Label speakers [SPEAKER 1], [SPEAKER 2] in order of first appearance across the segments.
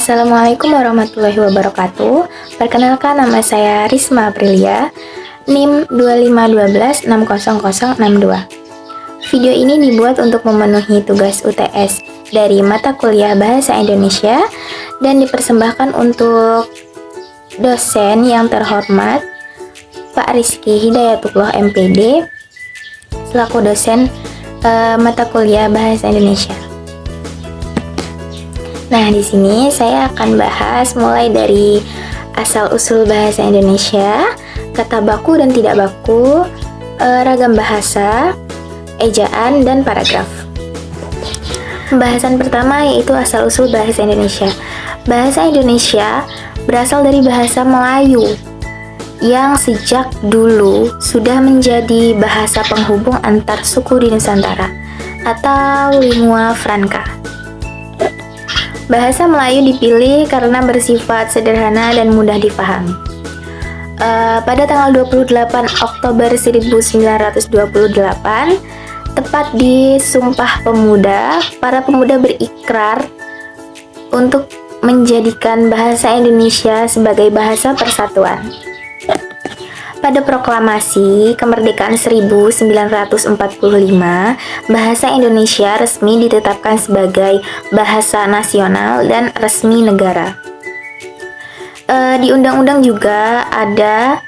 [SPEAKER 1] Assalamualaikum warahmatullahi wabarakatuh. Perkenalkan, nama saya Risma Aprilia, NIM 2512600062. Video ini dibuat untuk memenuhi tugas UTS dari mata kuliah Bahasa Indonesia dan dipersembahkan untuk dosen yang terhormat Pak Rizky Hidayatullah MPD selaku dosen mata kuliah Bahasa Indonesia. Nah, di sini saya akan bahas mulai dari asal-usul bahasa Indonesia, kata baku dan tidak baku, ragam bahasa, ejaan, dan paragraf. Pembahasan pertama yaitu asal-usul bahasa Indonesia. Bahasa Indonesia berasal dari bahasa Melayu yang sejak dulu sudah menjadi bahasa penghubung antar suku di Nusantara atau lingua franca. Bahasa Melayu dipilih karena bersifat sederhana dan mudah difahami. Pada tanggal 28 Oktober 1928, tepat di Sumpah Pemuda, para pemuda berikrar untuk menjadikan bahasa Indonesia sebagai bahasa persatuan. Pada proklamasi kemerdekaan 1945, bahasa Indonesia resmi ditetapkan sebagai bahasa nasional dan resmi negara. Di undang-undang juga ada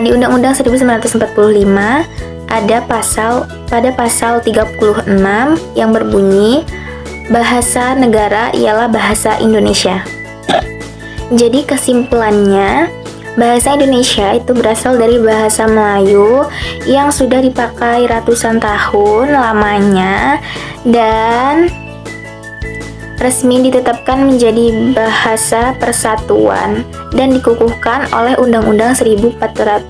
[SPEAKER 1] di Undang-Undang 1945 ada pada pasal 36 yang berbunyi bahasa negara ialah bahasa Indonesia. Jadi kesimpulannya, bahasa Indonesia itu berasal dari bahasa Melayu yang sudah dipakai ratusan tahun lamanya dan resmi ditetapkan menjadi bahasa persatuan dan dikukuhkan oleh Undang-Undang 1945.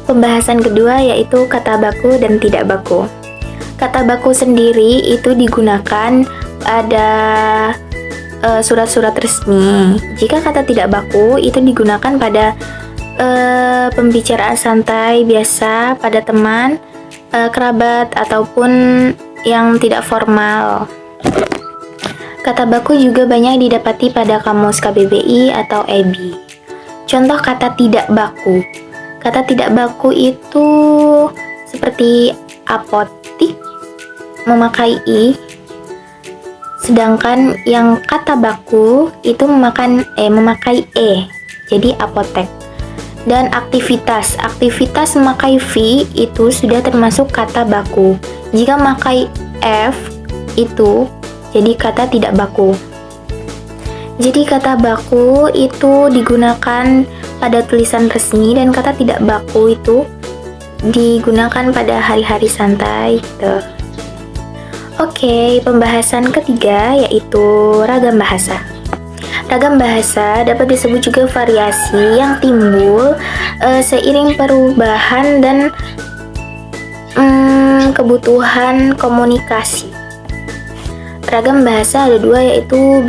[SPEAKER 1] Pembahasan kedua yaitu kata baku dan tidak baku. Kata baku sendiri itu digunakan pada surat-surat resmi. Jika kata tidak baku itu digunakan pada pembicaraan santai biasa pada teman, kerabat, ataupun yang tidak formal. Kata baku juga banyak didapati pada kamus KBBI atau EBI. Contoh kata tidak baku. Kata tidak baku itu seperti apotik, memakai i. Sedangkan yang kata baku itu memakai e, jadi apotek. Dan aktivitas memakai v itu sudah termasuk kata baku. Jika memakai f itu jadi kata tidak baku. Jadi kata baku itu digunakan pada tulisan resmi dan kata tidak baku itu digunakan pada hari-hari santai gitu. Oke, pembahasan ketiga yaitu ragam bahasa. Ragam bahasa dapat disebut juga variasi yang timbul seiring perubahan dan kebutuhan komunikasi. Ragam bahasa ada dua yaitu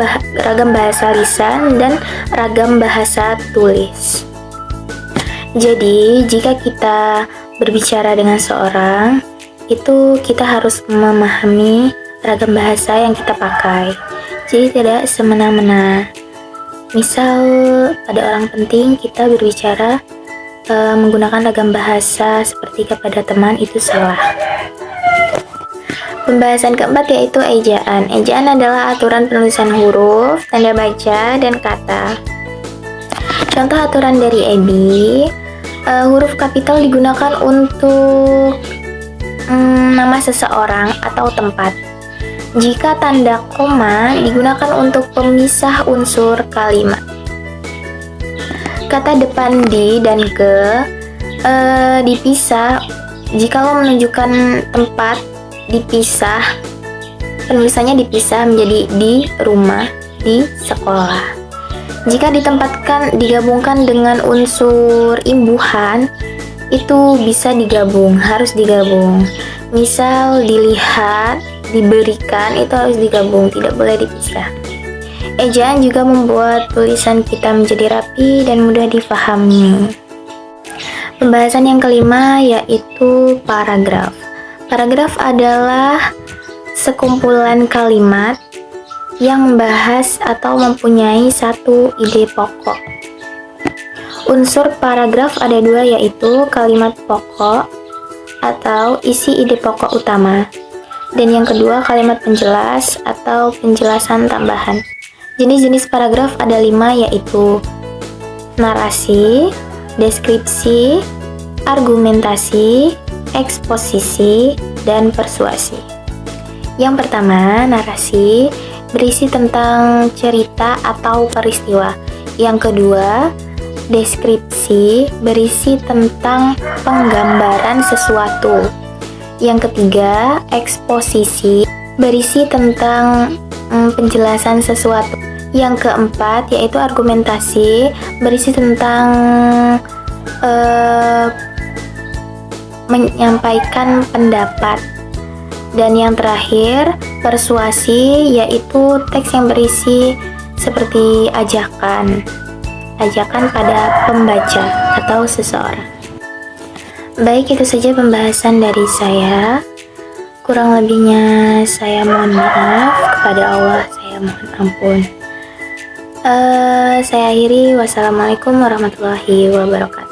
[SPEAKER 1] ragam bahasa lisan dan ragam bahasa tulis. Jadi, jika kita berbicara dengan seorang, itu kita harus memahami ragam bahasa yang kita pakai. Jadi tidak semena-mena. Misal pada orang penting kita berbicara menggunakan ragam bahasa seperti kepada teman, itu salah. Pembahasan keempat yaitu ejaan. Ejaan adalah aturan penulisan huruf, tanda baca, dan kata. Contoh aturan dari EBI, huruf kapital digunakan untuk nama seseorang atau tempat. Jika tanda koma digunakan untuk pemisah unsur kalimat. Kata depan di dan ke dipisah. Jika menunjukkan tempat dipisah, penulisannya dipisah menjadi di rumah, di sekolah. Jika digabungkan dengan unsur imbuhan, itu bisa digabung, harus digabung. Misal dilihat, diberikan, itu harus digabung, tidak boleh dipisah. Ejaan juga membuat tulisan kita menjadi rapi dan mudah difahami. Pembahasan yang kelima yaitu paragraf. Paragraf adalah sekumpulan kalimat yang membahas atau mempunyai satu ide pokok. Unsur paragraf ada dua, yaitu kalimat pokok atau isi ide pokok utama, dan yang kedua kalimat penjelas atau penjelasan tambahan. Jenis-jenis paragraf ada 5, yaitu narasi, deskripsi, argumentasi, eksposisi, dan persuasi. Yang pertama, narasi berisi tentang cerita atau peristiwa. Yang kedua, deskripsi berisi tentang penggambaran sesuatu. Yang ketiga, eksposisi berisi tentang penjelasan sesuatu. Yang keempat, yaitu argumentasi berisi tentang menyampaikan pendapat. Dan yang terakhir, persuasi, yaitu teks yang berisi seperti ajakan pada pembaca atau seseorang. Baik, itu saja pembahasan dari saya. Kurang lebihnya saya mohon maaf, kepada Allah saya mohon ampun. Saya akhiri, wassalamualaikum warahmatullahi wabarakatuh.